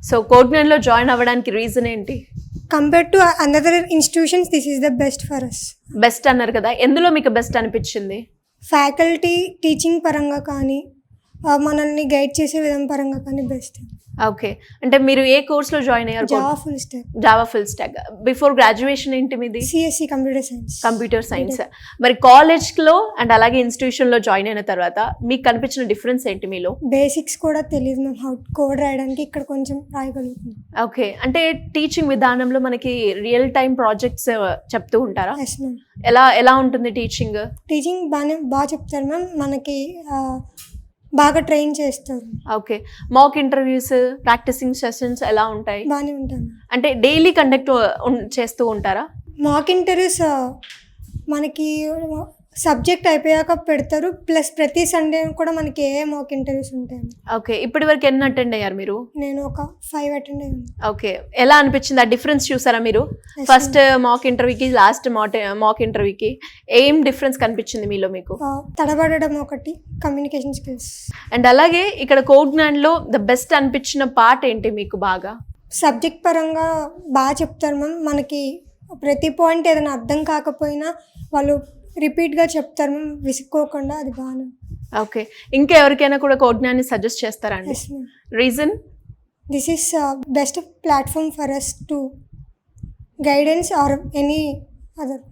So కోగ్నాన్లో join అవ్వడానికి reason ఏంటి? Compare to another institutions this is the best for us. Best అన్నారు కదా, ఎందులో మీకు బెస్ట్ అనిపించింది? ఫ్యాకల్టీ టీచింగ్ పరంగా కానీ మనల్ని గైడ్ చేసే విధం పరంగా కానీ బెస్ట్. ఓకే, అంటే మీరు ఏ కోర్స్లో జాయిన్ అయ్యారు? Java full stack. Java full stack. Before graduation ఏంటి మీది? CSC computer science. Computer science. మరి కాలేజ్లో అండ్ అలాగే ఇన్స్టిట్యూషన్లో జాయిన్ అయిన తర్వాత మీకు కనిపించిన డిఫరెన్స్ ఏంటి మీలో? బేసిక్స్ కూడా తెలియదు మేము, హౌ కోడ్ రాయడానికి ఇక్కడ కొంచెం రాయగలుగుతున్నాం. ఓకే, అంటే టీచింగ్ విధానంలో మనకి రియల్ టైం ప్రాజెక్ట్స్ చెప్తూ ఉంటారా? Yes ma'am. ఎలా ఉంటుంది టీచింగ్? టీచింగ్ బాగా చెప్తారు మ్యామ్, మనకి బాగా ట్రైన్ చేస్తారు. Okay, mock interviews, practising sessions ఎలా ఉంటాయి? బాగానే ఉంటాయి. అంటే డైలీ కండక్ట్ చేస్తూ ఉంటారా? మాక్ ఇంటర్వ్యూస్ మనకి సబ్జెక్ట్ అయిపోయాక పెడతారు, ప్లస్ ప్రతి సండే కూడా మనకి ఏ మాక్ ఇంటర్వ్యూస్ ఉంటాయి. ఓకే, ఇప్పటి వరకు ఎన్ని అటెండ్ అయ్యారు మీరు? నేను ఒక 5 అటెండ్ అయ్యాను. ఓకే, ఎలా అనిపించింది? ఆ డిఫరెన్స్ చూసారా మీరు? ఫస్ట్ మాక్ ఇంటర్వ్యూకి లాస్ట్ మాక్ ఇంటర్వ్యూకి ఏం డిఫరెన్స్ కనిపించింది మీలో మీకు? తడబడడం ఒకటి, కమ్యూనికేషన్ స్కిల్స్. అండ్ అలాగే ఇక్కడ కోగ్నాన్లో ద బెస్ట్ అనిపించిన పార్ట్ ఏంటి మీకు బాగా? సబ్జెక్ట్ పరంగా బాగా చెప్తారు మ్యామ్, మనకి ప్రతి పాయింట్ ఏదైనా అర్థం కాకపోయినా వాళ్ళు రిపీట్గా చెప్తారు మ్యామ్, విసుక్కోకుండా. అది బాగా. ఓకే, ఇంకా ఎవరికైనా కూడా కోగ్నాన్ని సజెస్ట్ చేస్తారండి? Yes ma'am. Reason? This is best platform for us to guidance or any other.